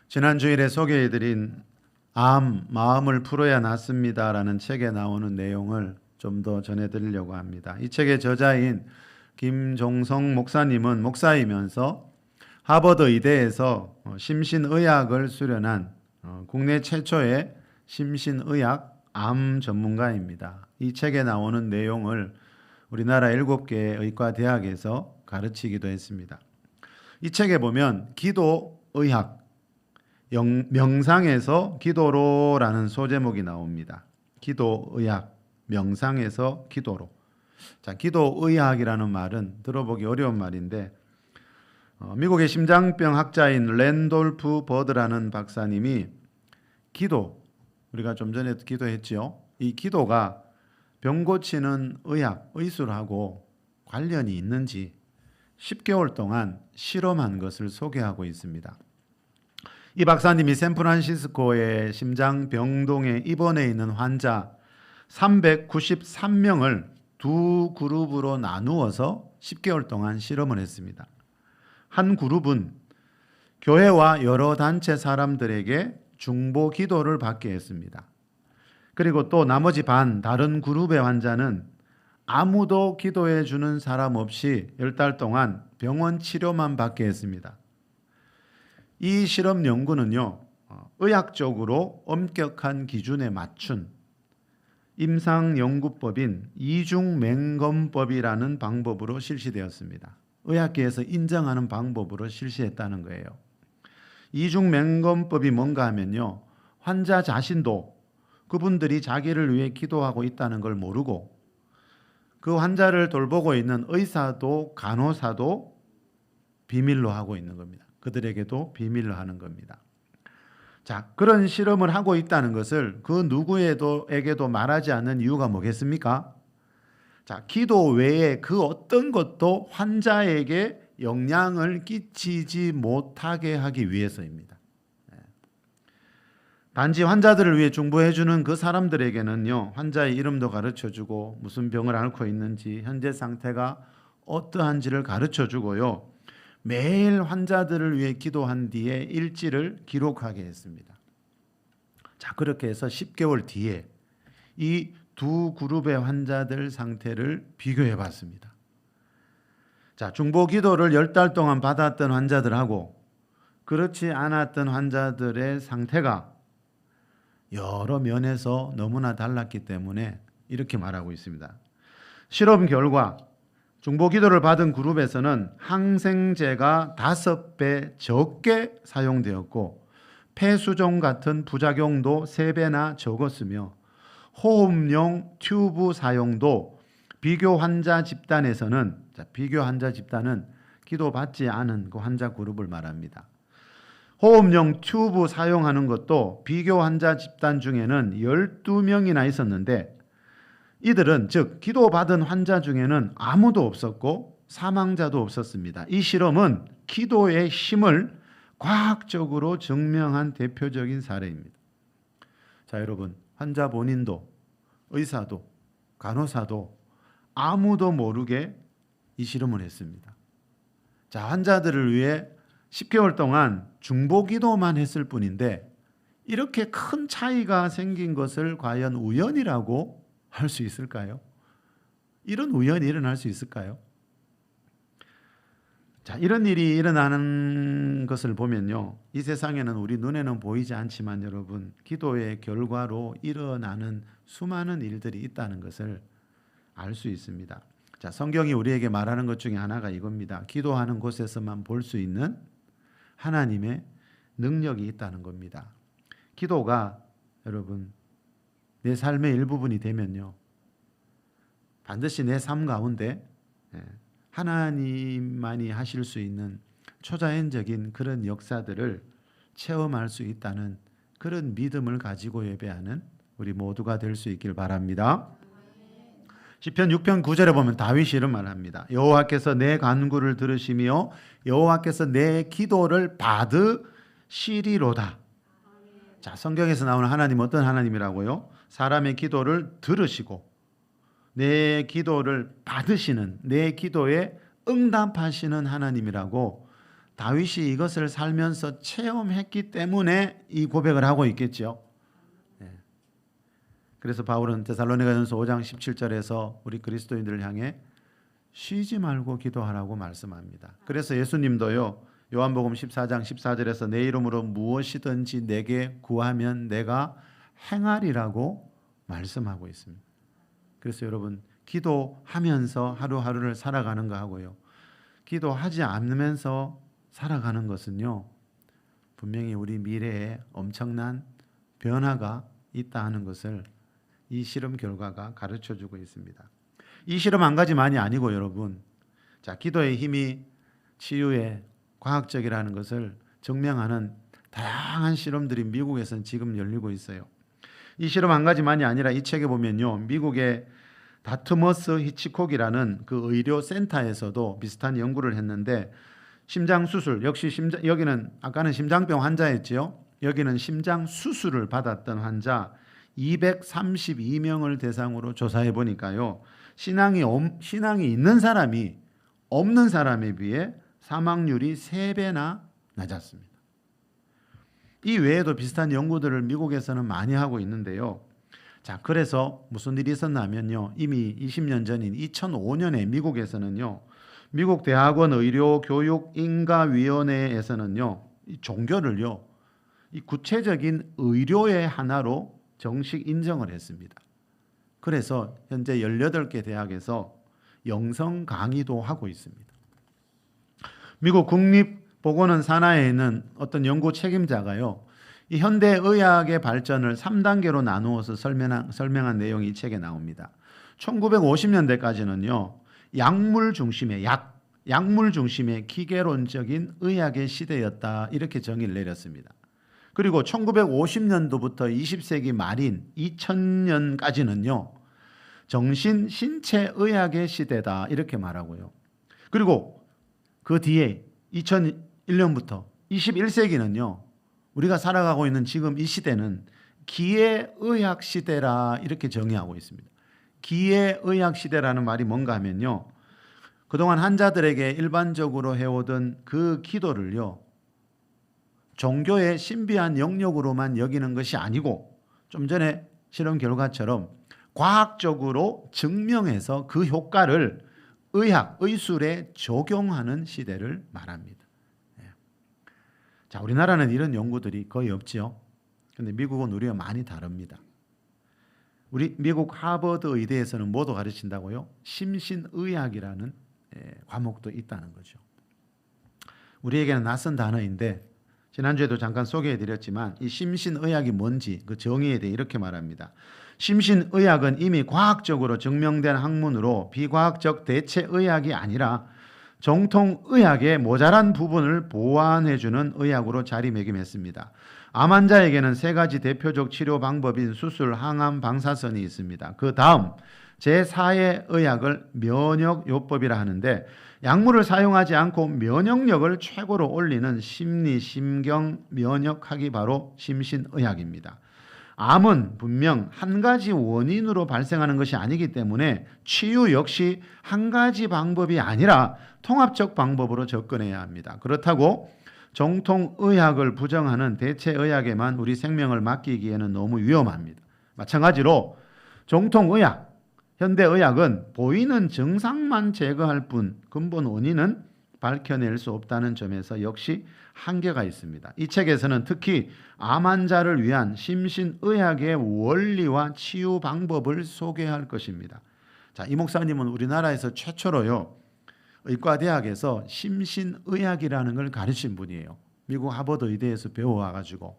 지난 주일에 소개해드린 마음을 풀어야 낫습니다라는 책에 나오는 내용을 좀 더 전해드리려고 합니다. 이 책의 저자인 김종성 목사님은 목사이면서 하버드 의대에서 심신의학을 수련한 국내 최초의 심신의학 암 전문가입니다. 이 책에 나오는 내용을 우리나라 7개의 의과대학에서 가르치기도 했습니다. 이 책에 보면 기도의학, 명상에서 기도로라는 소제목이 나옵니다. 기도의학, 명상에서 기도로. 자, 기도의학이라는 말은 들어보기 어려운 말인데 미국의 심장병 학자인 랜돌프 버드라는 박사님이 기도, 우리가 좀 전에 기도했죠. 이 기도가 병 고치는 의학, 의술하고 관련이 있는지 10개월 동안 실험한 것을 소개하고 있습니다. 이 박사님이 샌프란시스코의 심장병동에 입원해 있는 환자 393명을 두 그룹으로 나누어서 10개월 동안 실험을 했습니다. 한 그룹은 교회와 여러 단체 사람들에게 중보 기도를 받게 했습니다. 그리고 또 나머지 다른 그룹의 환자는 아무도 기도해 주는 사람 없이 10달 동안 병원 치료만 받게 했습니다. 이 실험 연구는요, 의학적으로 엄격한 기준에 맞춘 임상연구법인 이중맹검법이라는 방법으로 실시되었습니다. 의학계에서 인정하는 방법으로 실시했다는 거예요. 이중맹검법이 뭔가 하면요, 환자 자신도 그분들이 자기를 위해 기도하고 있다는 걸 모르고 그 환자를 돌보고 있는 의사도 간호사도 비밀로 하고 있는 겁니다. 그들에게도 비밀로 하는 겁니다. 자, 그런 실험을 하고 있다는 것을 그 누구에게도 말하지 않는 이유가 뭐겠습니까? 자, 기도 외에 그 어떤 것도 환자에게 영향을 끼치지 못하게 하기 위해서입니다. 단지 환자들을 위해 중보해주는 그 사람들에게는요, 환자의 이름도 가르쳐주고 무슨 병을 앓고 있는지 현재 상태가 어떠한지를 가르쳐주고요, 매일 환자들을 위해 기도한 뒤에 일지를 기록하게 했습니다. 자, 그렇게 해서 10개월 뒤에 이 두 그룹의 환자들 상태를 비교해 봤습니다. 자, 중보 기도를 10달 동안 받았던 환자들하고 그렇지 않았던 환자들의 상태가 여러 면에서 너무나 달랐기 때문에 이렇게 말하고 있습니다. 실험 결과 중보 기도를 받은 그룹에서는 항생제가 5배 적게 사용되었고 폐수종 같은 부작용도 3배나 적었으며 호흡용 튜브 사용도 비교 환자 집단에서는, 비교 환자 집단은 기도받지 않은 그 환자 그룹을 말합니다. 호흡용 튜브 사용하는 것도 비교 환자 집단 중에는 12명이나 있었는데 이들은, 즉 기도받은 환자 중에는 아무도 없었고 사망자도 없었습니다. 이 실험은 기도의 힘을 과학적으로 증명한 대표적인 사례입니다. 자, 여러분, 환자 본인도 의사도 간호사도 아무도 모르게 이 실험을 했습니다. 자, 환자들을 위해 10개월 동안 중보 기도만 했을 뿐인데 이렇게 큰 차이가 생긴 것을 과연 우연이라고 할 수 있을까요? 이런 우연이 일어날 수 있을까요? 자, 이런 일이 일어나는 것을 보면요, 이 세상에는 우리 눈에는 보이지 않지만 여러분, 기도의 결과로 일어나는 수많은 일들이 있다는 것을 알 수 있습니다. 자, 성경이 우리에게 말하는 것 중에 하나가 이겁니다. 기도하는 곳에서만 볼 수 있는 하나님의 능력이 있다는 겁니다. 기도가 여러분 내 삶의 일부분이 되면요, 반드시 내 삶 가운데 하나님만이 하실 수 있는 초자연적인 그런 역사들을 체험할 수 있다는 그런 믿음을 가지고 예배하는 우리 모두가 될 수 있길 바랍니다. 시편 6편 9절에 보면 다윗이 이런 말을 합니다. 여호와께서 내 간구를 들으시며 여호와께서 내 기도를 받으시리로다. 자, 성경에서 나오는 하나님 어떤 하나님이라고요? 사람의 기도를 들으시고 내 기도를 받으시는, 내 기도에 응답하시는 하나님이라고 다윗이 이것을 살면서 체험했기 때문에 이 고백을 하고 있겠죠. 그래서 바울은 데살로니가전서 5장 17절에서 우리 그리스도인들을 향해 쉬지 말고 기도하라고 말씀합니다. 그래서 예수님도요, 요한복음 14장 14절에서 내 이름으로 무엇이든지 내게 구하면 내가 행하리라고 말씀하고 있습니다. 그래서 여러분, 기도하면서 하루하루를 살아가는 거 하고요, 기도하지 않으면서 살아가는 것은요, 분명히 우리 미래에 엄청난 변화가 있다 하는 것을 이 실험 결과가 가르쳐주고 있습니다. 이 실험 한 가지만이 아니고 여러분, 자, 기도의 힘이 치유에 과학적이라는 것을 증명하는 다양한 실험들이 미국에서는 지금 열리고 있어요. 이 실험 한 가지만이 아니라 이 책에 보면요, 미국의 다트머스 히치콕이라는 그 의료 센터에서도 비슷한 연구를 했는데, 심장 수술, 역시 여기는 아까는 심장병 환자였지요. 여기는 심장 수술을 받았던 환자 232명을 대상으로 조사해 보니까요, 신앙이 있는 사람이 없는 사람에 비해 사망률이 3배나 낮았습니다. 이 외에도 비슷한 연구들을 미국에서는 많이 하고 있는데요. 자, 그래서 무슨 일이 있었냐면요, 이미 20년 전인 2005년에 미국에서는요, 미국 대학원 의료교육인가위원회에서는요, 이 종교를요, 이 구체적인 의료의 하나로 정식 인정을 했습니다. 그래서 현재 18개 대학에서 영성 강의도 하고 있습니다. 미국 국립보건원 산하에 있는 어떤 연구 책임자가요, 이 현대 의학의 발전을 3단계로 나누어서 설명한 내용이 이 책에 나옵니다. 1950년대까지는요, 약물 중심의 기계론적인 의학의 시대였다, 이렇게 정의를 내렸습니다. 그리고 1950년도부터 20세기 말인 2000년까지는요, 정신 신체 의학의 시대다, 이렇게 말하고요. 그리고 그 뒤에 2001년부터 21세기는요, 우리가 살아가고 있는 지금 이 시대는 기계의학 시대라, 이렇게 정의하고 있습니다. 기계의학 시대라는 말이 뭔가 하면요, 그동안 환자들에게 일반적으로 해오던 그 기도를요, 종교의 신비한 영역으로만 여기는 것이 아니고, 좀 전에 실험 결과처럼 과학적으로 증명해서 그 효과를 의술에 적용하는 시대를 말합니다. 자, 우리나라는 이런 연구들이 거의 없지요. 그런데 미국은 우리와 많이 다릅니다. 우리 미국 하버드 의대에서는 뭐도 가르친다고요? 심신의학이라는 과목도 있다는 거죠. 우리에게는 낯선 단어인데, 지난주에도 잠깐 소개해드렸지만 이 심신의학이 뭔지 그 정의에 대해 이렇게 말합니다. 심신의학은 이미 과학적으로 증명된 학문으로 비과학적 대체의학이 아니라 정통의학의 모자란 부분을 보완해주는 의학으로 자리매김했습니다. 암 환자에게는 3가지 대표적 치료 방법인 수술, 항암, 방사선이 있습니다. 그 다음 제4의 의학을 면역요법이라 하는데, 약물을 사용하지 않고 면역력을 최고로 올리는 심리, 심경, 면역학이 바로 심신의학입니다. 암은 분명 한 가지 원인으로 발생하는 것이 아니기 때문에 치유 역시 한 가지 방법이 아니라 통합적 방법으로 접근해야 합니다. 그렇다고 정통의학을 부정하는 대체의학에만 우리 생명을 맡기기에는 너무 위험합니다. 마찬가지로 정통의학, 현대의학은 보이는 증상만 제거할 뿐 근본 원인은 밝혀낼 수 없다는 점에서 역시 한계가 있습니다. 이 책에서는 특히 암 환자를 위한 심신의학의 원리와 치유 방법을 소개할 것입니다. 자, 이 목사님은 우리나라에서 최초로요, 의과대학에서 심신의학이라는 걸 가르친 분이에요. 미국 하버드 의대에서 배워와가지고.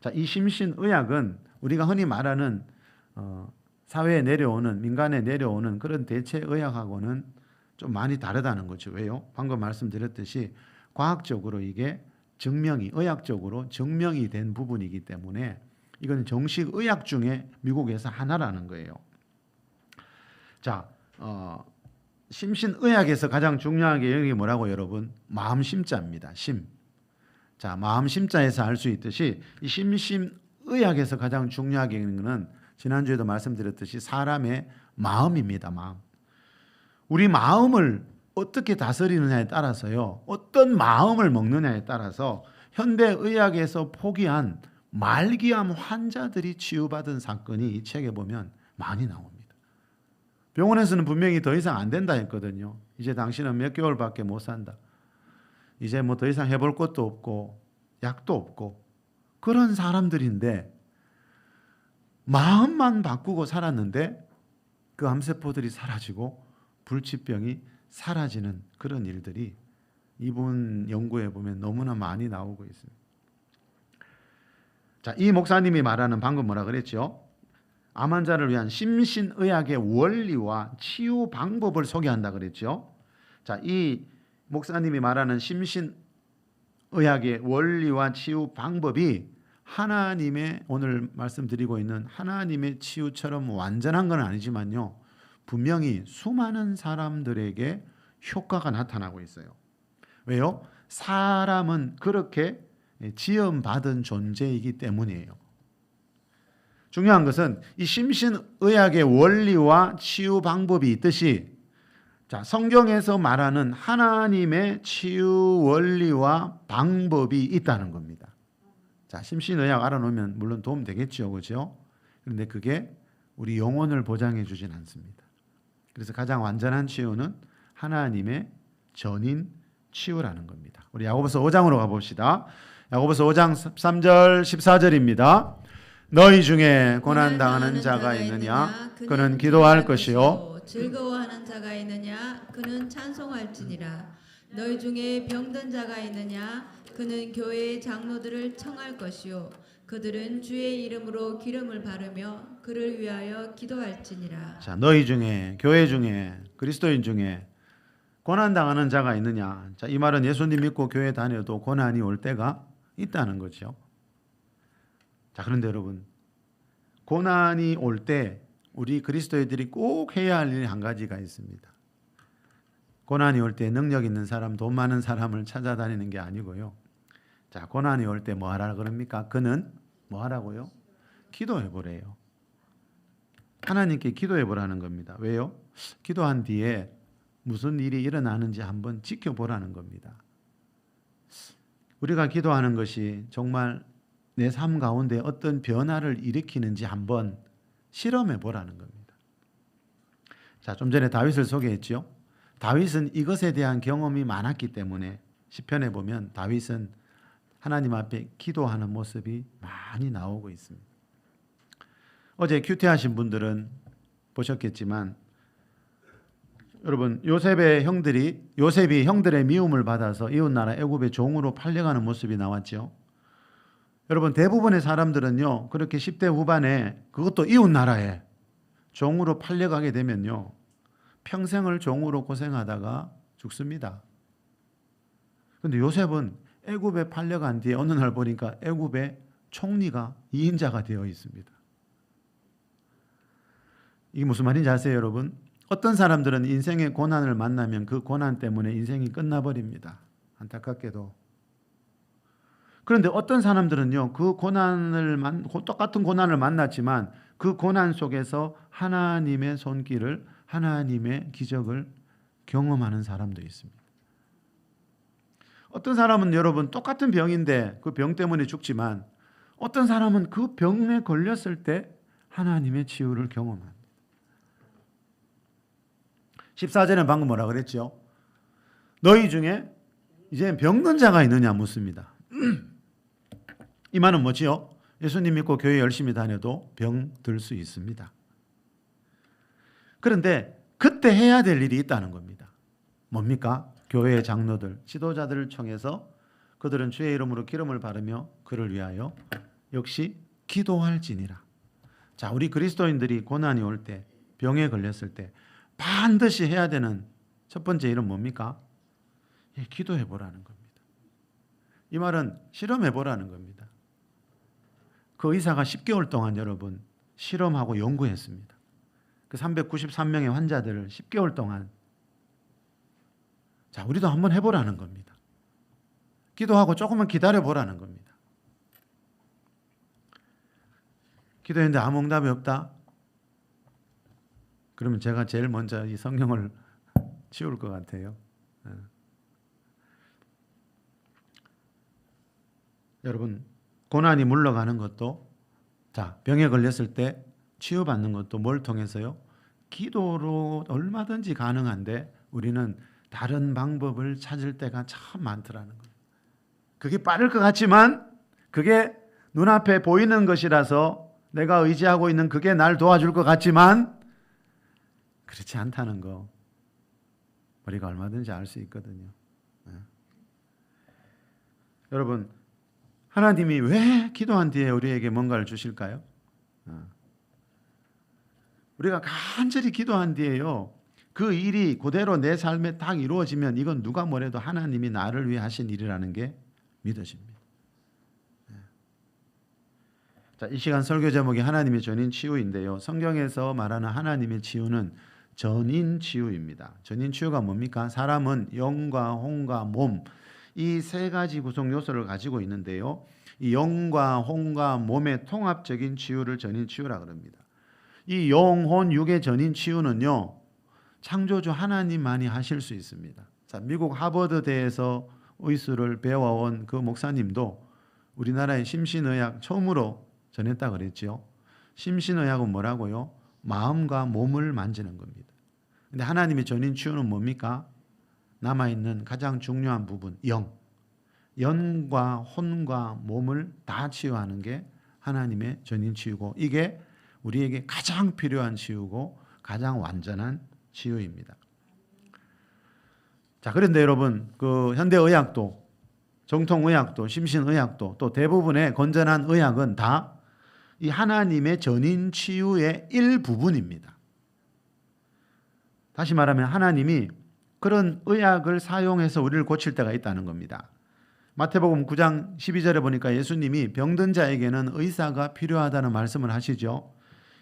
자, 이 심신의학은 우리가 흔히 말하는 사회에 내려오는, 민간에 내려오는 그런 대체의학하고는 좀 많이 다르다는 거죠. 왜요? 방금 말씀드렸듯이 과학적으로 이게 증명이, 의학적으로 증명이 된 부분이기 때문에 이건 정식 의학 중에 미국에서 하나라는 거예요. 자, 심신의학에서 가장 중요한 게 여기 뭐라고, 여러분? 마음심자입니다. 심. 자, 마음심자에서 알 수 있듯이 이 심신의학에서 가장 중요하게 있는 것은 지난주에도 말씀드렸듯이 사람의 마음입니다. 마음. 우리 마음을 어떻게 다스리느냐에 따라서요, 어떤 마음을 먹느냐에 따라서 현대의학에서 포기한 말기암 환자들이 치유받은 사건이 이 책에 보면 많이 나옵니다. 병원에서는 분명히 더 이상 안 된다 했거든요. 이제 당신은 몇 개월밖에 못 산다. 이제 뭐 더 이상 해볼 것도 없고 약도 없고, 그런 사람들인데 마음만 바꾸고 살았는데 그 암세포들이 사라지고 불치병이 사라지는 그런 일들이 이분 연구에 보면 너무나 많이 나오고 있습니다. 자, 이 목사님이 말하는, 방금 뭐라 그랬죠? 암 환자를 위한 심신의학의 원리와 치유 방법을 소개한다 그랬죠. 자, 이 목사님이 말하는 심신의학의 원리와 치유 방법이 하나님의, 오늘 말씀드리고 있는 하나님의 치유처럼 완전한 건 아니지만요, 분명히 수많은 사람들에게 효과가 나타나고 있어요. 왜요? 사람은 그렇게 지음받은 존재이기 때문이에요. 중요한 것은 이 심신의학의 원리와 치유 방법이 있듯이, 자, 성경에서 말하는 하나님의 치유 원리와 방법이 있다는 겁니다. 자, 심신의학 알아놓으면 물론 도움 되겠죠, 그렇죠? 그런데 그게 우리 영혼을 보장해 주진 않습니다. 그래서 가장 완전한 치유는 하나님의 전인 치유라는 겁니다. 우리 야고보서 5장으로 가봅시다. 야고보서 5장 3절 14절입니다. 너희 중에 고난 당하는 자가 있느냐? 그는 기도할 것이요. 즐거워하는 자가 있느냐? 그는 찬송할지니라. 너희 중에 병든 자가 있느냐? 그는 교회의 장로들을 청할 것이요. 그들은 주의 이름으로 기름을 바르며 그를 위하여 기도할지니라. 자, 너희 중에, 교회 중에, 그리스도인 중에 고난 당하는 자가 있느냐? 자, 이 말은 예수님 믿고 교회 다녀도 고난이 올 때가 있다는 거죠. 자, 그런데 여러분, 고난이 올 때 우리 그리스도인들이 꼭 해야 할 일이 한 가지가 있습니다. 고난이 올 때 능력 있는 사람, 돈 많은 사람을 찾아다니는 게 아니고요. 자, 고난이 올 때 뭐 하라 그럽니까? 그는 뭐 하라고요? 기도해 보래요. 하나님께 기도해 보라는 겁니다. 왜요? 기도한 뒤에 무슨 일이 일어나는지 한번 지켜보라는 겁니다. 우리가 기도하는 것이 정말 내 삶 가운데 어떤 변화를 일으키는지 한번 실험해 보라는 겁니다. 자, 좀 전에 다윗을 소개했죠. 다윗은 이것에 대한 경험이 많았기 때문에 시편에 보면 다윗은 하나님 앞에 기도하는 모습이 많이 나오고 있습니다. 어제 큐티하신 분들은 보셨겠지만, 여러분, 요셉이 형들의 미움을 받아서 이웃나라 애굽의 종으로 팔려가는 모습이 나왔죠. 여러분, 대부분의 사람들은요, 그렇게 10대 후반에, 그것도 이웃나라에 종으로 팔려가게 되면요, 평생을 종으로 고생하다가 죽습니다. 그런데 요셉은 애굽에 팔려간 뒤에 어느 날 보니까 애굽의 총리가 2인자가 되어 있습니다. 이게 무슨 말인지 아세요, 여러분? 어떤 사람들은 인생의 고난을 만나면 그 고난 때문에 인생이 끝나버립니다. 안타깝게도. 그런데 어떤 사람들은요, 똑같은 고난을 만났지만 그 고난 속에서 하나님의 손길을, 하나님의 기적을 경험하는 사람도 있습니다. 어떤 사람은 여러분 똑같은 병인데 그 병 때문에 죽지만, 어떤 사람은 그 병에 걸렸을 때 하나님의 치유를 경험합니다. 14절에 방금 뭐라 그랬죠? 너희 중에 이제 병든 자가 있느냐 묻습니다. 이 말은 뭐지요? 예수님 믿고 교회 열심히 다녀도 병 들 수 있습니다. 그런데 그때 해야 될 일이 있다는 겁니다. 뭡니까? 교회의 장로들, 지도자들을 청해서 그들은 주의 이름으로 기름을 바르며 그를 위하여 역시 기도할지니라. 자, 우리 그리스도인들이 고난이 올 때, 병에 걸렸을 때 반드시 해야 되는 첫 번째 일은 뭡니까? 기도해 보라는 겁니다. 이 말은 실험해 보라는 겁니다. 그 의사가 10개월 동안 여러분 실험하고 연구했습니다. 그 393명의 환자들을 10개월 동안. 자, 우리도 한번 해보라는 겁니다. 기도하고 조금만 기다려 보라는 겁니다. 기도했는데 아무 응답이 없다? 그러면 제가 제일 먼저 이 성경을 치울 것 같아요. 여러분, 고난이 물러가는 것도, 자, 병에 걸렸을 때 치유받는 것도 뭘 통해서요? 기도로 얼마든지 가능한데 우리는 다른 방법을 찾을 때가 참 많더라는 거예요. 그게 빠를 것 같지만 그게 눈앞에 보이는 것이라서 내가 의지하고 있는 그게 날 도와줄 것 같지만 그렇지 않다는 거 우리가 얼마든지 알 수 있거든요. 여러분, 하나님이 왜 기도한 뒤에 우리에게 뭔가를 주실까요? 우리가 간절히 기도한 뒤에요, 그 일이 그대로 내 삶에 딱 이루어지면 이건 누가 뭐래도 하나님이 나를 위해 하신 일이라는 게 믿어집니다. 자, 이 시간 설교 제목이 하나님의 전인 치유인데요, 성경에서 말하는 하나님의 치유는 전인 치유입니다. 전인 치유가 뭡니까? 사람은 영과 혼과 몸, 이 세 가지 구성 요소를 가지고 있는데요, 이 영과 혼과 몸의 통합적인 치유를 전인 치유라 그럽니다. 이 영혼 육의 전인 치유는요, 창조주 하나님만이 하실 수 있습니다. 자, 미국 하버드대에서 의술을 배워온 그 목사님도 우리나라의 심신의학 처음으로 전했다 그랬죠. 심신의학은 뭐라고요? 마음과 몸을 만지는 겁니다. 근데 하나님의 전인 치유는 뭡니까? 남아있는 가장 중요한 부분, 영과 혼과 몸을 다 치유하는 게 하나님의 전인 치유고, 이게 우리에게 가장 필요한 치유고 가장 완전한 치유입니다. 자, 그런데 여러분, 그 현대의학도, 정통의학도, 심신의학도, 또 대부분의 건전한 의학은 다 이 하나님의 전인 치유의 일부분입니다. 다시 말하면 하나님이 그런 의학을 사용해서 우리를 고칠 때가 있다는 겁니다. 마태복음 9장 12절에 보니까 예수님이 병든 자에게는 의사가 필요하다는 말씀을 하시죠.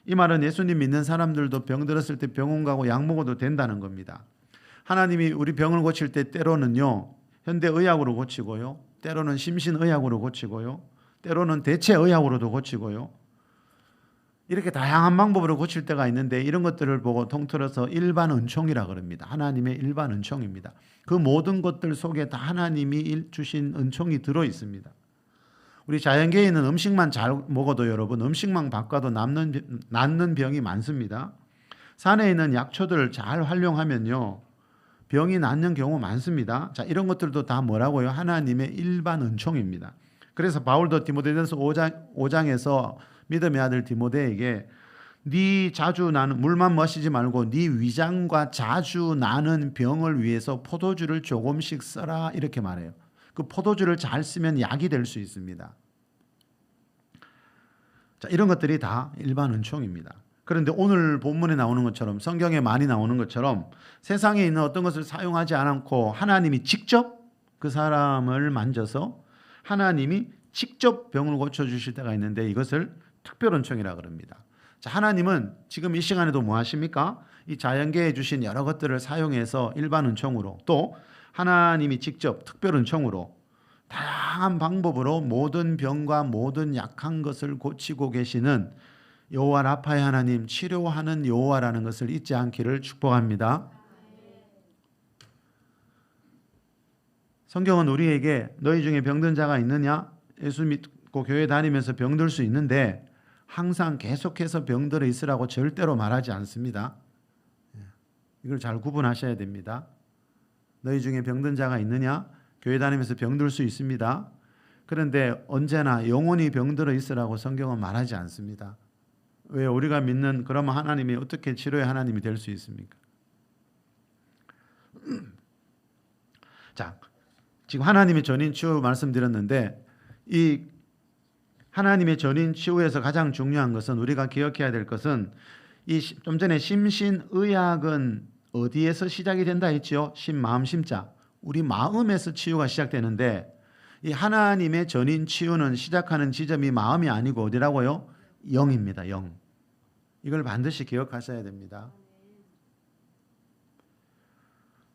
이 말은 예수님 믿는 사람들도 병들었을 때 병원 가고 약 먹어도 된다는 겁니다. 하나님이 우리 병을 고칠 때 때로는요, 현대의학으로 고치고요, 때로는 심신의학으로 고치고요, 때로는 대체의학으로도 고치고요, 이렇게 다양한 방법으로 고칠 때가 있는데, 이런 것들을 보고 통틀어서 일반 은총이라 그럽니다. 하나님의 일반 은총입니다. 그 모든 것들 속에 다 하나님이 주신 은총이 들어 있습니다. 우리 자연계에는 음식만 잘 먹어도 여러분, 음식만 바꿔도 낫는 병이 많습니다. 산에 있는 약초들을 잘 활용하면요, 병이 낫는 경우 많습니다. 자, 이런 것들도 다 뭐라고요? 하나님의 일반 은총입니다. 그래서 바울도 디모데전서 5장에서 믿음의 아들 디모데에게 네 자주 나는, 물만 마시지 말고 네 위장과 자주 나는 병을 위해서 포도주를 조금씩 써라, 이렇게 말해요. 그 포도주를 잘 쓰면 약이 될 수 있습니다. 자, 이런 것들이 다 일반 은총입니다. 그런데 오늘 본문에 나오는 것처럼, 성경에 많이 나오는 것처럼 세상에 있는 어떤 것을 사용하지 않고 하나님이 직접 그 사람을 만져서 하나님이 직접 병을 고쳐주실 때가 있는데, 이것을 특별은총이라 그럽니다. 자, 하나님은 지금 이 시간에도 뭐 하십니까? 이 자연계에 주신 여러 것들을 사용해서 일반 은총으로, 또 하나님이 직접 특별은총으로 다양한 방법으로 모든 병과 모든 약한 것을 고치고 계시는 여호와 라파의 하나님, 치료하는 여호와라는 것을 잊지 않기를 축복합니다. 성경은 우리에게 너희 중에 병든 자가 있느냐? 예수 믿고 교회 다니면서 병들 수 있는데 항상 계속해서 병들어 있으라고 절대로 말하지 않습니다. 이걸 잘 구분하셔야 됩니다. 너희 중에 병든 자가 있느냐? 교회 다니면서 병들 수 있습니다. 그런데 언제나 영원히 병들어 있으라고 성경은 말하지 않습니다. 왜? 우리가 믿는 그러면 하나님이 어떻게 치료의 하나님이 될 수 있습니까? 자, 지금 하나님의 전인 치유 말씀드렸는데, 이 하나님의 전인 치유에서 가장 중요한 것은, 우리가 기억해야 될 것은, 이 좀 전에 심신의학은 어디에서 시작이 된다 했죠? 마음 심자, 우리 마음에서 치유가 시작되는데, 이 하나님의 전인 치유는 시작하는 지점이 마음이 아니고 어디라고요? 영입니다. 영. 이걸 반드시 기억하셔야 됩니다.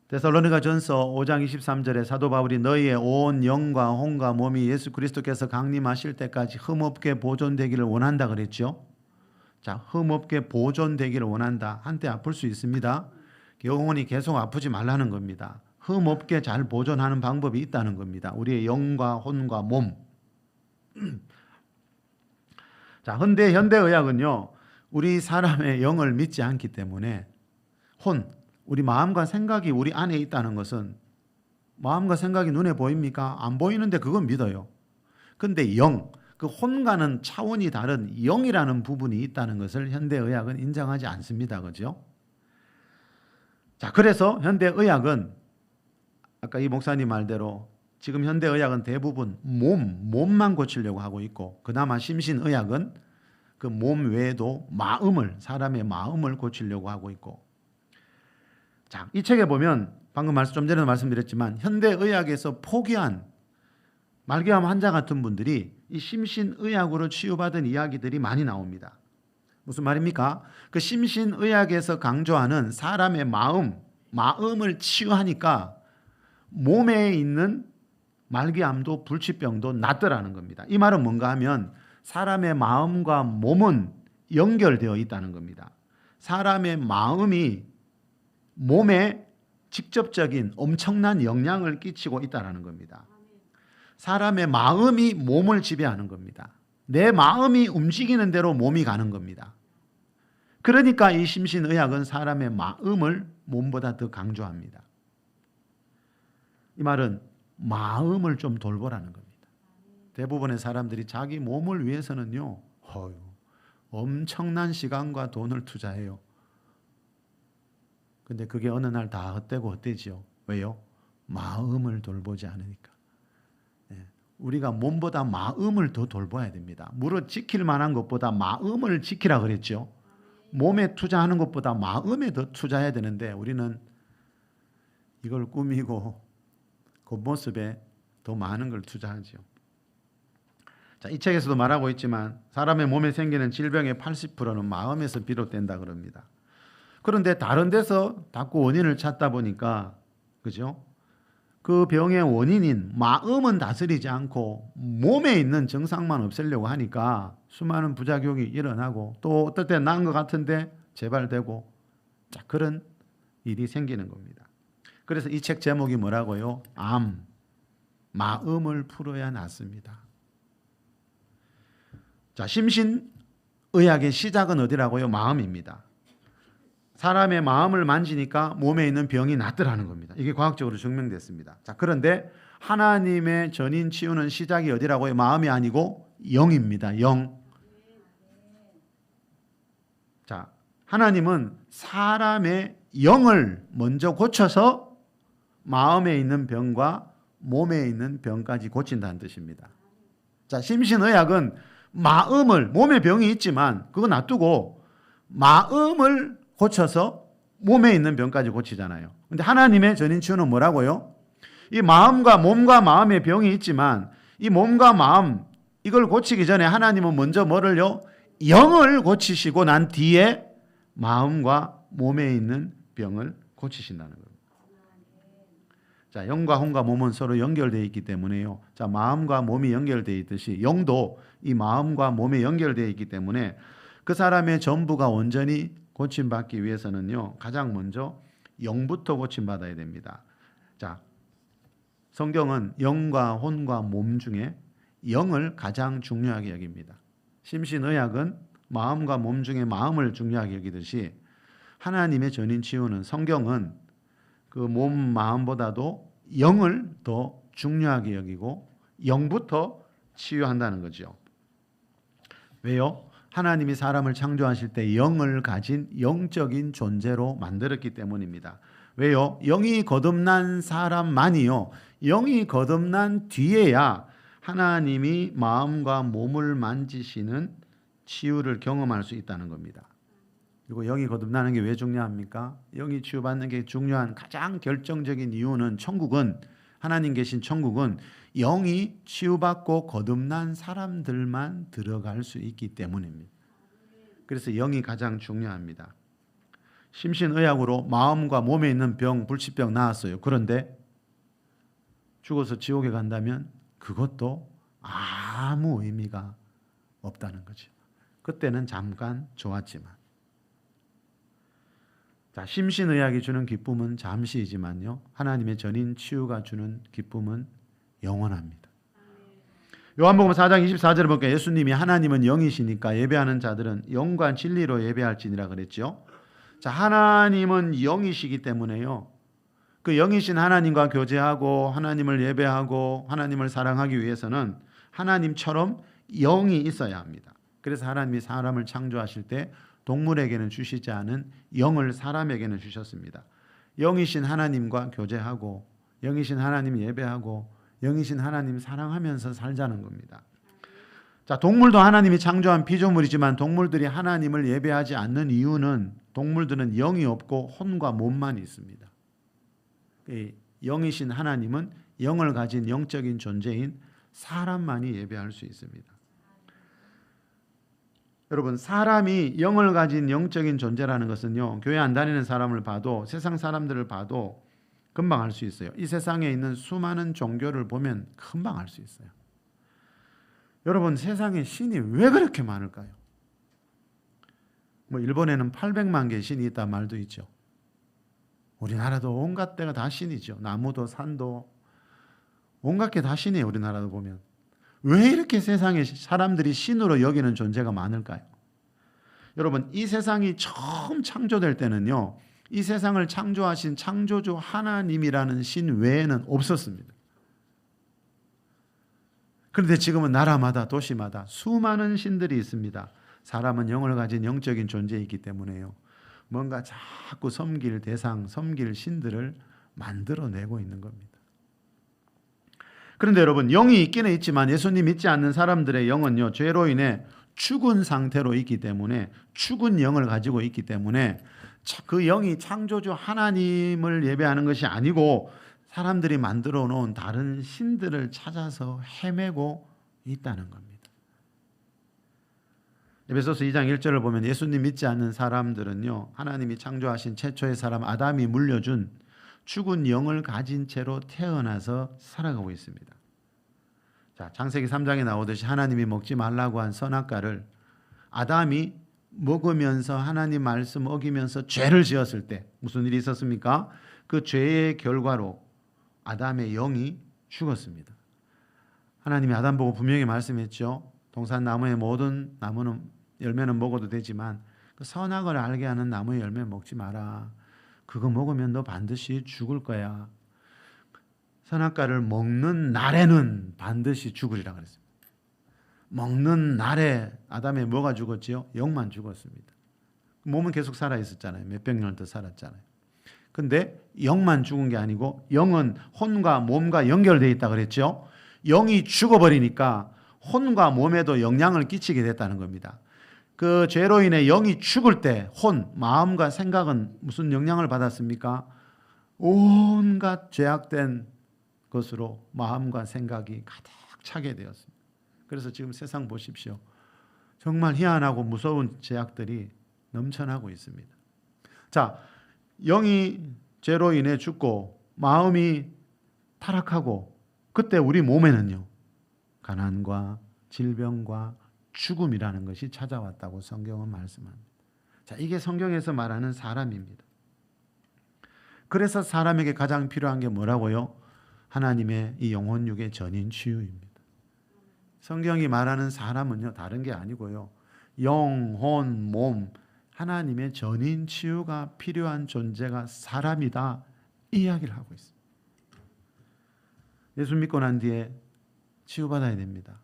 데살로니가전서 5장 23절에 사도 바울이 너희의 온 영과 혼과 몸이 예수 그리스도께서 강림하실 때까지 흠없게 보존되기를 원한다 그랬죠. 자, 흠없게 보존되기를 원한다. 한때 아플 수 있습니다. 영혼이 계속 아프지 말라는 겁니다. 흠없게 잘 보존하는 방법이 있다는 겁니다. 우리의 영과 혼과 몸. 자, 현대의학은요, 우리 사람의 영을 믿지 않기 때문에 우리 마음과 생각이 우리 안에 있다는 것은, 마음과 생각이 눈에 보입니까? 안 보이는데 그건 믿어요. 근데 그 혼과는 차원이 다른 영이라는 부분이 있다는 것을 현대의학은 인정하지 않습니다. 그죠? 자, 그래서 현대의학은 아까 이 목사님 말대로 지금 현대의학은 대부분 몸만 고치려고 하고 있고, 그나마 심신의학은 그 몸 외에도 사람의 마음을 고치려고 하고 있고. 자, 이 책에 보면 방금 좀 전에도 말씀드렸지만 현대의학에서 포기한 말기암 환자 같은 분들이 이 심신의학으로 치유받은 이야기들이 많이 나옵니다. 무슨 말입니까? 그 심신의학에서 강조하는 사람의 마음을 치유하니까 몸에 있는 말기암도 불치병도 낫더라는 겁니다. 이 말은 뭔가 하면 사람의 마음과 몸은 연결되어 있다는 겁니다. 사람의 마음이 몸에 직접적인 엄청난 영향을 끼치고 있다는 겁니다. 사람의 마음이 몸을 지배하는 겁니다. 내 마음이 움직이는 대로 몸이 가는 겁니다. 그러니까 이 심신의학은 사람의 마음을 몸보다 더 강조합니다. 이 말은 마음을 좀 돌보라는 겁니다. 대부분의 사람들이 자기 몸을 위해서는요, 엄청난 시간과 돈을 투자해요. 근데 그게 어느 날 다 헛되고 헛되지요. 왜요? 마음을 돌보지 않으니까. 우리가 몸보다 마음을 더 돌봐야 됩니다. 무릇 지킬 만한 것보다 마음을 지키라 그랬죠. 몸에 투자하는 것보다 마음에 더 투자해야 되는데 우리는 이걸 꾸미고 겉모습에 더 많은 걸 투자하죠. 자, 이 책에서도 말하고 있지만 사람의 몸에 생기는 질병의 80%는 마음에서 비롯된다 그럽니다. 그런데 다른 데서 자꾸 원인을 찾다 보니까, 그죠? 그 병의 원인인 마음은 다스리지 않고 몸에 있는 증상만 없애려고 하니까 수많은 부작용이 일어나고, 또 어떨 때 나은 것 같은데 재발되고, 자, 그런 일이 생기는 겁니다. 그래서 이 책 제목이 뭐라고요? 마음을 풀어야 낫습니다. 자, 심신의학의 시작은 어디라고요? 마음입니다. 사람의 마음을 만지니까 몸에 있는 병이 낫더라는 겁니다. 이게 과학적으로 증명됐습니다. 자, 그런데 하나님의 전인 치유는 시작이 어디라고요? 마음이 아니고 영입니다. 영. 자, 하나님은 사람의 영을 먼저 고쳐서 마음에 있는 병과 몸에 있는 병까지 고친다는 뜻입니다. 자, 심신의학은 몸에 병이 있지만 그거 놔두고 마음을 고쳐서 몸에 있는 병까지 고치잖아요. 근데 하나님의 전인 치유는 뭐라고요? 이 몸과 마음의 병이 있지만 이 몸과 마음 이걸 고치기 전에 하나님은 먼저 뭐를요? 영을 고치시고 난 뒤에 마음과 몸에 있는 병을 고치신다는 겁니다. 자, 영과 혼과 몸은 서로 연결되어 있기 때문에요. 자, 마음과 몸이 연결되어 있듯이 영도 이 마음과 몸에 연결되어 있기 때문에 그 사람의 전부가 온전히 고침받기 위해서는요, 가장 먼저 영부터 고침받아야 됩니다. 자, 성경은 영과 혼과 몸 중에 영을 가장 중요하게 여깁니다. 심신의학은 마음과 몸 중에 마음을 중요하게 여기듯이 하나님의 전인 치유는, 성경은 그 몸, 마음보다도 영을 더 중요하게 여기고 영부터 치유한다는 거죠. 왜요? 하나님이 사람을 창조하실 때 영을 가진 영적인 존재로 만들었기 때문입니다. 왜요? 영이 거듭난 사람만이요, 영이 거듭난 뒤에야 하나님이 마음과 몸을 만지시는 치유를 경험할 수 있다는 겁니다. 그리고 영이 거듭나는 게 왜 중요합니까? 영이 치유받는 게 중요한 가장 결정적인 이유는 하나님 계신 천국은 영이 치유받고 거듭난 사람들만 들어갈 수 있기 때문입니다. 그래서 영이 가장 중요합니다. 심신의학으로 마음과 몸에 있는 병, 불치병 나았어요. 그런데 죽어서 지옥에 간다면 그것도 아무 의미가 없다는 거죠. 그때는 잠깐 좋았지만. 자, 심신의학이 주는 기쁨은 잠시이지만요, 하나님의 전인 치유가 주는 기쁨은 영원합니다. 요한복음 4장 24절을 보니까 예수님이 하나님은 영이시니까 예배하는 자들은 영과 진리로 예배할지니라 그랬죠. 자, 하나님은 영이시기 때문에요, 그 영이신 하나님과 교제하고 하나님을 예배하고 하나님을 사랑하기 위해서는 하나님처럼 영이 있어야 합니다. 그래서 하나님이 사람을 창조하실 때 동물에게는 주시지 않은 영을 사람에게는 주셨습니다. 영이신 하나님과 교제하고 영이신 하나님 예배하고 영이신 하나님 사랑하면서 살자는 겁니다. 자, 동물도 하나님이 창조한 피조물이지만 동물들이 하나님을 예배하지 않는 이유는 동물들은 영이 없고 혼과 몸만 있습니다. 영이신 하나님은 영을 가진 영적인 존재인 사람만이 예배할 수 있습니다. 여러분, 사람이 영을 가진 영적인 존재라는 것은요, 교회 안 다니는 사람을 봐도 세상 사람들을 봐도 금방 알 수 있어요. 이 세상에 있는 수많은 종교를 보면 금방 알 수 있어요. 여러분, 세상에 신이 왜 그렇게 많을까요? 뭐 일본에는 800만 개의 신이 있다 말도 있죠. 우리나라도 온갖 데가 다 신이죠. 나무도 산도 온갖 게 다 신이에요. 우리나라도 보면. 왜 이렇게 세상에 사람들이 신으로 여기는 존재가 많을까요? 여러분, 이 세상이 처음 창조될 때는요, 이 세상을 창조하신 창조주 하나님이라는 신 외에는 없었습니다. 그런데 지금은 나라마다 도시마다 수많은 신들이 있습니다. 사람은 영을 가진 영적인 존재이기 때문에요, 뭔가 자꾸 섬길 대상, 섬길 신들을 만들어내고 있는 겁니다. 그런데 여러분, 영이 있기는 있지만 예수님 믿지 않는 사람들의 영은요, 죄로 인해 죽은 상태로 있기 때문에, 죽은 영을 가지고 있기 때문에 그 영이 창조주 하나님을 예배하는 것이 아니고 사람들이 만들어 놓은 다른 신들을 찾아서 헤매고 있다는 겁니다. 에베소서 2장 1절을 보면 예수님 믿지 않는 사람들은요, 하나님이 창조하신 최초의 사람 아담이 물려준 죽은 영을 가진 채로 태어나서 살아가고 있습니다. 자, 창세기 3장에 나오듯이 하나님이 먹지 말라고 한 선악과를 아담이 먹으면서 하나님 말씀 어기면서 죄를 지었을 때 무슨 일이 있었습니까? 그 죄의 결과로 아담의 영이 죽었습니다. 하나님이 아담 보고 분명히 말씀했죠. 동산 나무의 모든 나무는 열매는 먹어도 되지만 그 선악을 알게 하는 나무의 열매 먹지 마라. 그거 먹으면 너 반드시 죽을 거야. 선악과를 먹는 날에는 반드시 죽으리라 그랬습니다. 먹는 날에 아담의 뭐가 죽었지요? 영만 죽었습니다. 몸은 계속 살아 있었잖아요. 몇백 년을 더 살았잖아요. 근데 영만 죽은 게 아니고 영은 혼과 몸과 연결되어 있다 그랬죠. 영이 죽어버리니까 혼과 몸에도 영향을 끼치게 됐다는 겁니다. 그 죄로 인해 영이 죽을 때 혼, 마음과 생각은 무슨 영향을 받았습니까? 온갖 죄악된 것으로 마음과 생각이 가득 차게 되었습니다. 그래서 지금 세상 보십시오. 정말 희한하고 무서운 죄악들이 넘쳐나고 있습니다. 자, 영이 죄로 인해 죽고 마음이 타락하고 그때 우리 몸에는요, 가난과 질병과 죽음이라는 것이 찾아왔다고 성경은 말씀합니다. 자, 이게 성경에서 말하는 사람입니다. 그래서 사람에게 가장 필요한 게 뭐라고요? 하나님의 이 영혼육의 전인 치유입니다. 성경이 말하는 사람은요, 다른 게 아니고요, 영혼, 몸, 하나님의 전인 치유가 필요한 존재가 사람이다, 이 이야기를 하고 있습니다. 예수 믿고 난 뒤에 치유받아야 됩니다.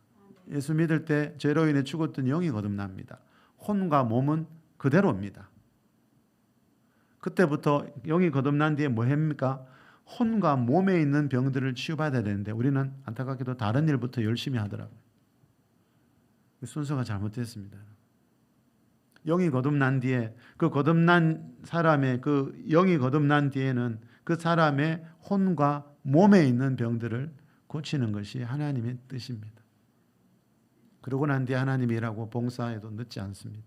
예수 믿을 때 죄로 인해 죽었던 영이 거듭납니다. 혼과 몸은 그대로입니다. 그때부터 영이 거듭난 뒤에 뭐 합니까? 혼과 몸에 있는 병들을 치유받아야 되는데 우리는 안타깝게도 다른 일부터 열심히 하더라고요. 순서가 잘못됐습니다. 영이 거듭난 뒤에 그 거듭난 사람의 그 영이 거듭난 뒤에는 그 사람의 혼과 몸에 있는 병들을 고치는 것이 하나님의 뜻입니다. 그러고 난 뒤에 하나님이 일하고 봉사해도 늦지 않습니다.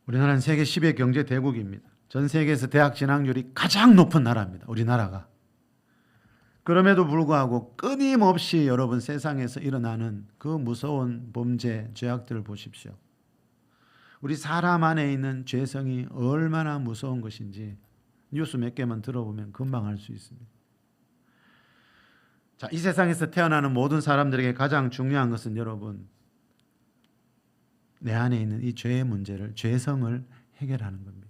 우리나라는 세계 10의 경제 대국입니다. 전 세계에서 대학 진학률이 가장 높은 나라입니다. 우리나라가. 그럼에도 불구하고 끊임없이 여러분 세상에서 일어나는 그 무서운 범죄, 죄악들을 보십시오. 우리 사람 안에 있는 죄성이 얼마나 무서운 것인지 뉴스 몇 개만 들어보면 금방 알 수 있습니다. 자, 이 세상에서 태어나는 모든 사람들에게 가장 중요한 것은 여러분, 내 안에 있는 이 죄의 문제를, 죄성을 해결하는 겁니다.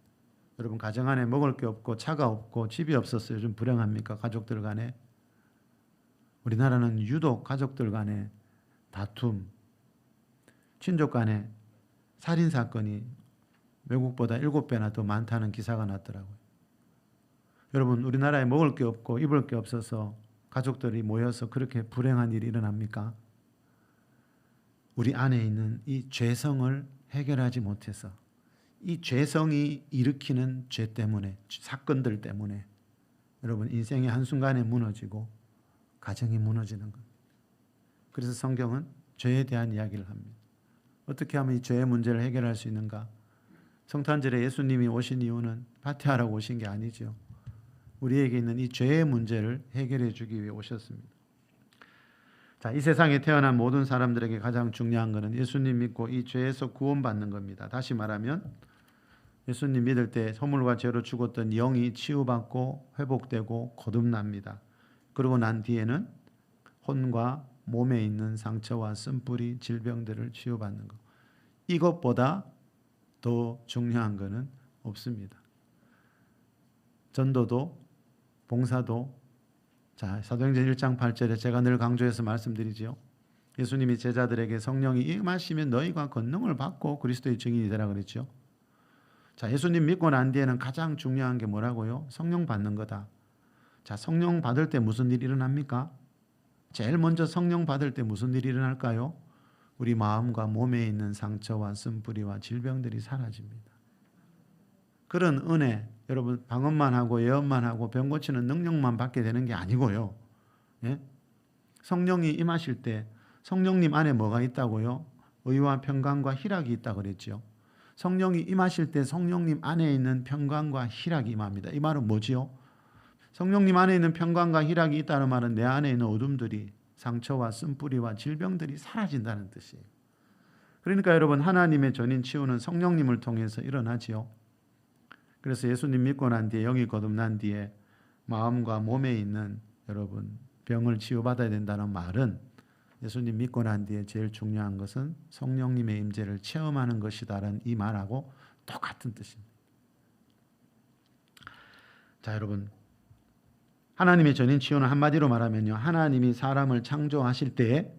여러분, 가정 안에 먹을 게 없고 차가 없고 집이 없었어요. 좀 불행합니까? 가족들 간에. 우리나라는 유독 가족들 간에 다툼, 친족 간에 살인 사건이 외국보다 7배나 더 많다는 기사가 났더라고요. 여러분, 우리나라에 먹을 게 없고 입을 게 없어서 가족들이 모여서 그렇게 불행한 일이 일어납니까? 우리 안에 있는 이 죄성을 해결하지 못해서, 이 죄성이 일으키는 죄 때문에, 사건들 때문에 여러분, 인생이 한순간에 무너지고 가정이 무너지는 것. 그래서 성경은 죄에 대한 이야기를 합니다. 어떻게 하면 이 죄의 문제를 해결할 수 있는가? 성탄절에 예수님이 오신 이유는 파티하라고 오신 게 아니죠. 우리에게 있는 이 죄의 문제를 해결해 주기 위해 오셨습니다. 자, 이 세상에 태어난 모든 사람들에게 가장 중요한 것은 예수님 믿고 이 죄에서 구원받는 겁니다. 다시 말하면 예수님 믿을 때 허물과 죄로 죽었던 영이 치유받고 회복되고 거듭납니다. 그러고 난 뒤에는 혼과 몸에 있는 상처와 쓴뿌리, 질병들을 치유받는 것. 이것보다 더 중요한 것은 없습니다. 전도도 봉사도, 자, 사도행전 1장 8절에 제가 늘 강조해서 말씀드리죠. 예수님이 제자들에게 성령이 임하시면 너희가 권능을 받고 그리스도의 증인이 되라 그랬죠. 자, 예수님 믿고 난 뒤에는 가장 중요한 게 뭐라고요? 성령 받는 거다. 자, 성령 받을 때 무슨 일이 일어납니까? 제일 먼저 성령 받을 때 무슨 일이 일어날까요? 우리 마음과 몸에 있는 상처와 쓴뿌리와 질병들이 사라집니다. 그런 은혜, 여러분, 방언만 하고 예언만 하고 병 고치는 능력만 받게 되는 게 아니고요. 예? 성령이 임하실 때 성령님 안에 뭐가 있다고요? 의와 평강과 희락이 있다고 그랬죠. 성령이 임하실 때 성령님 안에 있는 평강과 희락이 임합니다. 이 말은 뭐지요? 성령님 안에 있는 평강과 희락이 있다는 말은 내 안에 있는 어둠들이, 상처와 쓴뿌리와 질병들이 사라진다는 뜻이에요. 그러니까 여러분, 하나님의 전인 치유는 성령님을 통해서 일어나지요. 그래서 예수님 믿고 난 뒤에, 영이 거듭난 뒤에 마음과 몸에 있는 여러분 병을 치유받아야 된다는 말은, 예수님 믿고 난 뒤에 제일 중요한 것은 성령님의 임재를 체험하는 것이다라는 이 말하고 똑같은 뜻입니다. 자, 여러분, 하나님의 전인 치유는 한마디로 말하면요, 하나님이 사람을 창조하실 때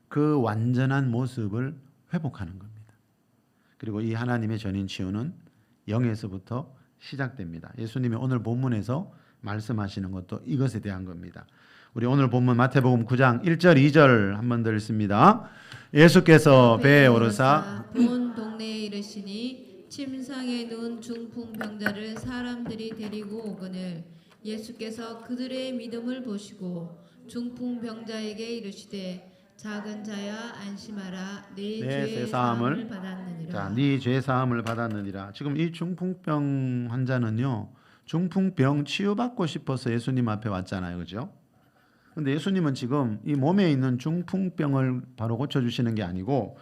그 완전한 모습을 회복하는 겁니다. 그리고 이 하나님의 전인 치유는 영에서부터 시작됩니다. 예수님이 오늘 본문에서 말씀하시는 것도 이것에 대한 겁니다. 우리 오늘 본문 마태복음 9장 1절 2절 한번 더 읽습니다. 예수께서 배에 오르사 본 동네에 이르시니 침상에 누운 중풍병자를 사람들이 데리고 오거늘 예수께서 그들의 믿음을 보시고 중풍병자에게 이르시되 작은 자야 안심하라 네 죄 사함을 받았느니라. 자, 네 죄 사함을 받았느니라. 지금 이 중풍병 환자는요, 중풍병 치유받고 싶어서 예수님 앞에 왔잖아요, 그렇죠? 근데 예수님은 지금 이 몸에 있는 중풍병을 바로 고쳐주시는 게 아니고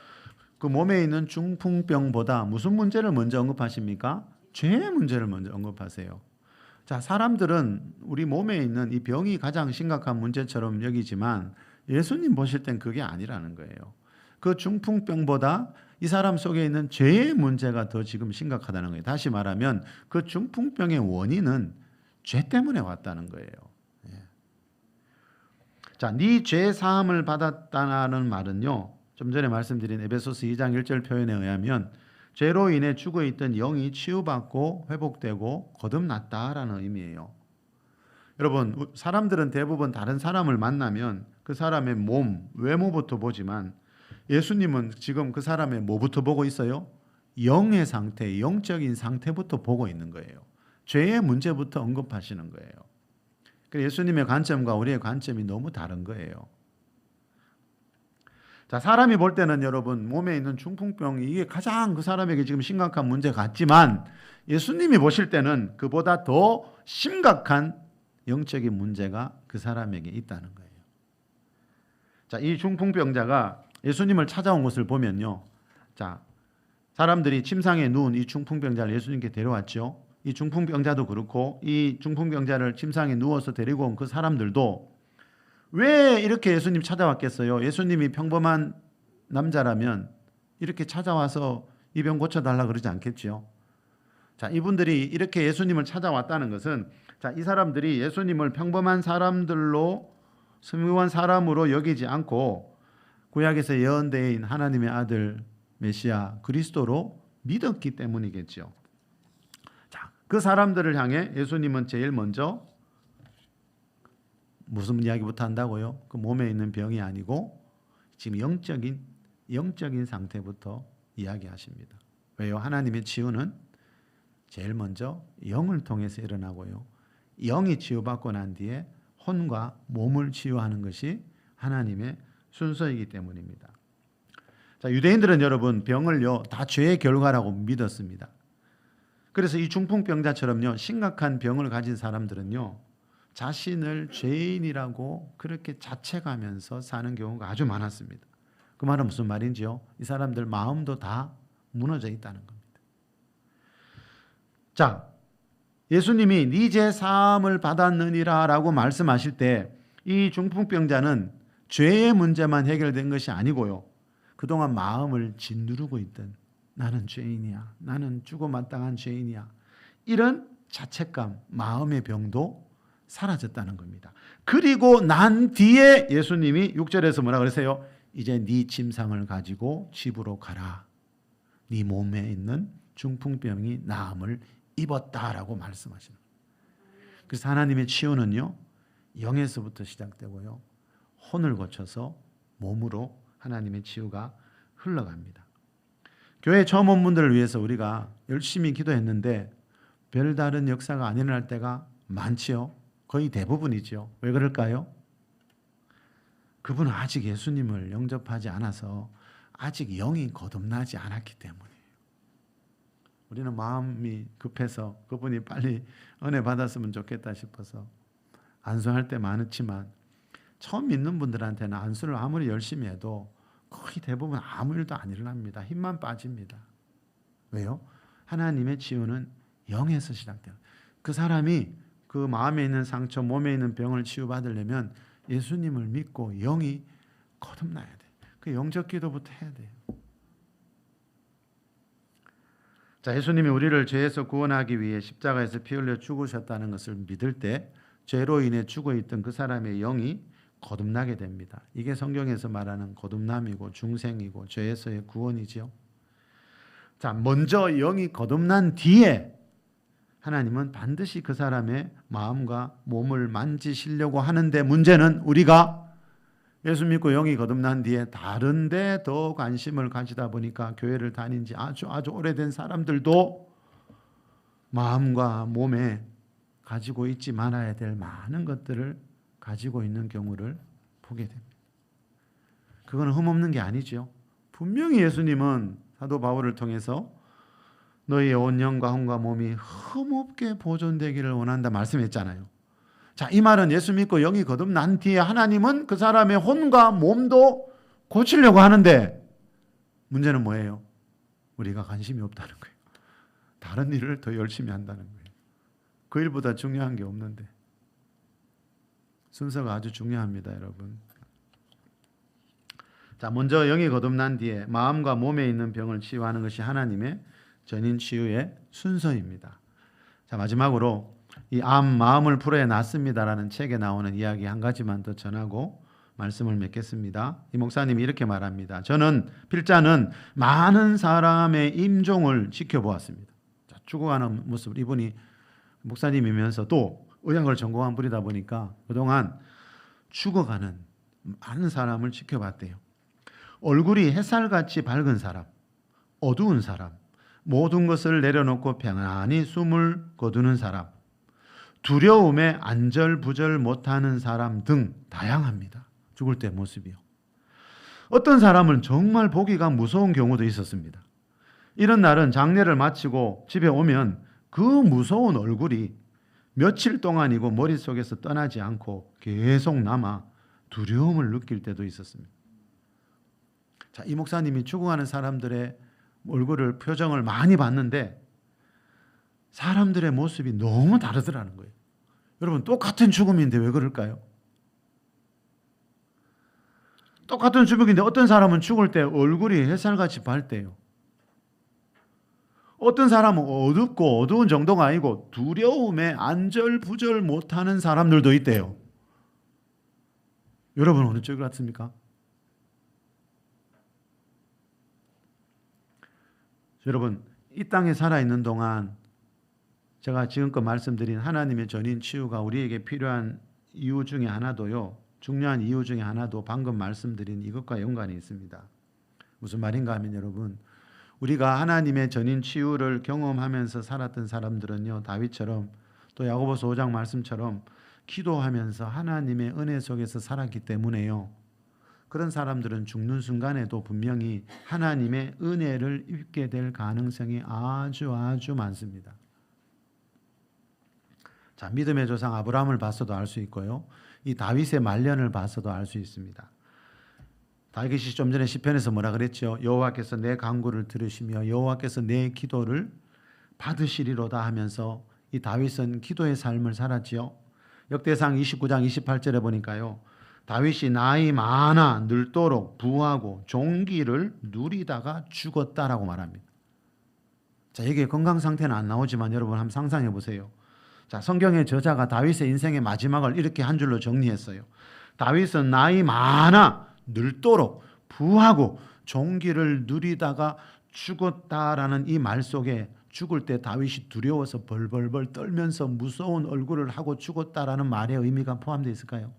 그 몸에 있는 중풍병보다 무슨 문제를 먼저 언급하십니까? 죄의 문제를 먼저 언급하세요. 자, 사람들은 우리 몸에 있는 이 병이 가장 심각한 문제처럼 여기지만 예수님 보실 땐 그게 아니라는 거예요. 그 중풍병보다 이 사람 속에 있는 죄의 문제가 더 지금 심각하다는 거예요. 다시 말하면 그 중풍병의 원인은 죄 때문에 왔다는 거예요. 자, 네 죄 사함을 받았다는 말은요, 좀 전에 말씀드린 에베소서 2장 1절 표현에 의하면 죄로 인해 죽어 있던 영이 치유받고 회복되고 거듭났다라는 의미예요. 여러분, 사람들은 대부분 다른 사람을 만나면 그 사람의 몸, 외모부터 보지만 예수님은 지금 그 사람의 뭐부터 보고 있어요? 영의 상태, 영적인 상태부터 보고 있는 거예요. 죄의 문제부터 언급하시는 거예요. 예수님의 관점과 우리의 관점이 너무 다른 거예요. 자, 사람이 볼 때는 여러분 몸에 있는 중풍병이 이게 가장 그 사람에게 지금 심각한 문제 같지만 예수님이 보실 때는 그보다 더 심각한 영적인 문제가 그 사람에게 있다는 거예요. 자, 이 중풍병자가 예수님을 찾아온 것을 보면요, 자, 사람들이 침상에 누운 이 중풍병자를 예수님께 데려왔죠. 이 중풍병자도 그렇고 이 중풍병자를 침상에 누워서 데리고 온 그 사람들도 왜 이렇게 예수님 찾아왔겠어요? 예수님이 평범한 남자라면 이렇게 찾아와서 이 병 고쳐달라 그러지 않겠죠. 자, 이분들이 이렇게 예수님을 찾아왔다는 것은 자, 이 사람들이 예수님을 평범한 사람들로 스무한 사람으로 여기지 않고 구약에서 예언대인 하나님의 아들 메시아 그리스도로 믿었기 때문이겠죠. 자, 그 사람들을 향해 예수님은 제일 먼저 무슨 이야기부터 한다고요? 그 몸에 있는 병이 아니고 지금 영적인 상태부터 이야기하십니다. 왜요? 하나님의 치유는 제일 먼저 영을 통해서 일어나고요. 영이 치유받고 난 뒤에 혼과 몸을 치유하는 것이 하나님의 순서이기 때문입니다. 자, 유대인들은 여러분 병을요 다 죄의 결과라고 믿었습니다. 그래서 이 중풍병자처럼요 심각한 병을 가진 사람들은요 자신을 죄인이라고 그렇게 자책하면서 사는 경우가 아주 많았습니다. 그 말은 무슨 말인지요? 이 사람들 마음도 다 무너져 있다는 겁니다. 자, 예수님이 네 죄 사함을 받았느니라라고 말씀하실 때 이 중풍병자는 죄의 문제만 해결된 것이 아니고요. 그동안 마음을 짓누르고 있던 나는 죄인이야. 나는 죽어마땅한 죄인이야. 이런 자책감, 마음의 병도 사라졌다는 겁니다. 그리고 난 뒤에 예수님이 6절에서 뭐라 그러세요? 이제 네 침상을 가지고 집으로 가라. 네 몸에 있는 중풍병이 나음을 입었다라고 말씀하시는 거예요. 그래서 하나님의 치유는요. 영에서부터 시작되고요. 혼을 거쳐서 몸으로 하나님의 치유가 흘러갑니다. 교회 처음 온 분들을 위해서 우리가 열심히 기도했는데 별다른 역사가 안 일어날 때가 많지요. 거의 대부분이죠. 왜 그럴까요? 그분은 아직 예수님을 영접하지 않아서 아직 영이 거듭나지 않았기 때문이에요. 우리는 마음이 급해서 그분이 빨리 은혜 받았으면 좋겠다 싶어서 안수할 때 많지만 처음 믿는 분들한테는 안수를 아무리 열심히 해도 거의 대부분 아무 일도 안 일어납니다. 힘만 빠집니다. 왜요? 하나님의 치유는 영에서 시작돼요. 그 사람이 그 마음에 있는 상처, 몸에 있는 병을 치유받으려면 예수님을 믿고 영이 거듭나야 돼요. 그 영적 기도부터 해야 돼요. 자, 예수님이 우리를 죄에서 구원하기 위해 십자가에서 피 흘려 죽으셨다는 것을 믿을 때 죄로 인해 죽어있던 그 사람의 영이 거듭나게 됩니다. 이게 성경에서 말하는 거듭남이고 중생이고 죄에서의 구원이죠. 자, 먼저 영이 거듭난 뒤에 하나님은 반드시 그 사람의 마음과 몸을 만지시려고 하는데 문제는 우리가 예수 믿고 영이 거듭난 뒤에 다른 데 더 관심을 가지다 보니까 교회를 다닌 지 아주 오래된 사람들도 마음과 몸에 가지고 있지 말아야 될 많은 것들을 가지고 있는 경우를 보게 됩니다. 그건 흠없는 게 아니죠. 분명히 예수님은 사도 바울을 통해서 너희의 온 영과 혼과 몸이 흠없게 보존되기를 원한다 말씀했잖아요. 자, 이 말은 예수 믿고 영이 거듭난 뒤에 하나님은 그 사람의 혼과 몸도 고치려고 하는데 문제는 뭐예요? 우리가 관심이 없다는 거예요. 다른 일을 더 열심히 한다는 거예요. 그 일보다 중요한 게 없는데. 순서가 아주 중요합니다, 여러분. 자, 먼저 영이 거듭난 뒤에 마음과 몸에 있는 병을 치유하는 것이 하나님의 전인 치유의 순서입니다. 자, 마지막으로 이 마음을 풀어야 낫습니다라는 책에 나오는 이야기 한 가지만 더 전하고 말씀을 맺겠습니다. 이 목사님이 이렇게 말합니다. 필자는 많은 사람의 임종을 지켜보았습니다. 자, 죽어가는 모습을 이분이 목사님이면서 또 의학을 전공한 분이다 보니까 그동안 죽어가는 많은 사람을 지켜봤대요. 얼굴이 햇살같이 밝은 사람, 어두운 사람, 모든 것을 내려놓고 평안히 숨을 거두는 사람, 두려움에 안절부절 못하는 사람 등 다양합니다. 죽을 때 모습이요. 어떤 사람은 정말 보기가 무서운 경우도 있었습니다. 이런 날은 장례를 마치고 집에 오면 그 무서운 얼굴이 며칠 동안이고 머릿속에서 떠나지 않고 계속 남아 두려움을 느낄 때도 있었습니다. 자, 이 목사님이 죽어가는 사람들의 얼굴을 표정을 많이 봤는데 사람들의 모습이 너무 다르더라는 거예요. 여러분 똑같은 죽음인데 왜 그럴까요? 똑같은 죽음인데 어떤 사람은 죽을 때 얼굴이 햇살같이 밝대요. 어떤 사람은 어둡고 어두운 정도가 아니고 두려움에 안절부절 못하는 사람들도 있대요. 여러분 어느 쪽 같습니까? 여러분 이 땅에 살아있는 동안 제가 지금껏 말씀드린 하나님의 전인 치유가 우리에게 필요한 이유 중에 하나도요. 중요한 이유 중에 하나도 방금 말씀드린 이것과 연관이 있습니다. 무슨 말인가 하면 여러분 우리가 하나님의 전인 치유를 경험하면서 살았던 사람들은요. 다윗처럼 또 야고보서 5장 말씀처럼 기도하면서 하나님의 은혜 속에서 살았기 때문에요. 그런 사람들은 죽는 순간에도 분명히 하나님의 은혜를 입게 될 가능성이 아주 많습니다. 자, 믿음의 조상 아브라함을 봐서도 알 수 있고요. 이 다윗의 말년을 봐서도 알 수 있습니다. 다윗이 좀 전에 시편에서 뭐라 그랬죠? 여호와께서 내 간구를 들으시며 여호와께서 내 기도를 받으시리로다 하면서 이 다윗은 기도의 삶을 살았지요. 역대상 29장 28절에 보니까요. 다윗이 나이 많아 늙도록 부하고 종기를 누리다가 죽었다라고 말합니다. 자, 여기에 건강 상태는 안 나오지만 여러분 한번 상상해 보세요. 자, 성경의 저자가 다윗의 인생의 마지막을 이렇게 한 줄로 정리했어요. 다윗은 나이 많아 늙도록 부하고 종기를 누리다가 죽었다라는 이 말 속에 죽을 때 다윗이 두려워서 벌벌벌 떨면서 무서운 얼굴을 하고 죽었다라는 말의 의미가 포함되어 있을까요?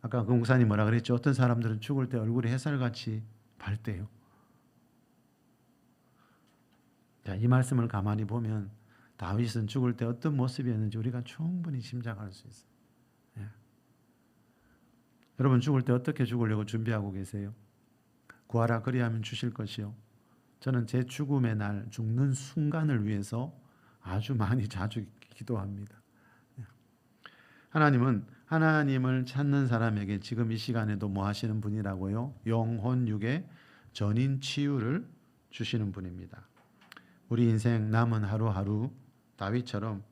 아까 그 목사님 뭐라 그랬죠? 어떤 사람들은 죽을 때 얼굴이 햇살같이 밝대요. 자, 이 말씀을 가만히 보면 다윗은 죽을 때 어떤 모습이었는지 우리가 충분히 짐작할 수 있어요. 예. 여러분 죽을 때 어떻게 죽으려고 준비하고 계세요? 구하라 그리하면 주실 것이요. 저는 제 죽음의 날 죽는 순간을 위해서 아주 많이 자주 기도합니다. 예. 하나님은 하나님을 찾는 사람에게 지금 이 시간에도 뭐 하시는 분이라고요? 영혼 육의 전인 치유를 주시는 분입니다. 우리 인생 남은 하루하루 다윗처럼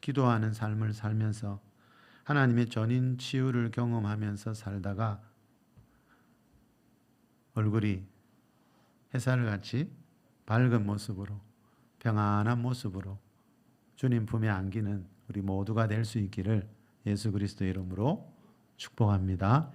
기도하는 삶을 살면서 하나님의 전인 치유를 경험하면서 살다가 얼굴이 햇살같이 밝은 모습으로 평안한 모습으로 주님 품에 안기는 우리 모두가 될 수 있기를 예수 그리스도의 이름으로 축복합니다.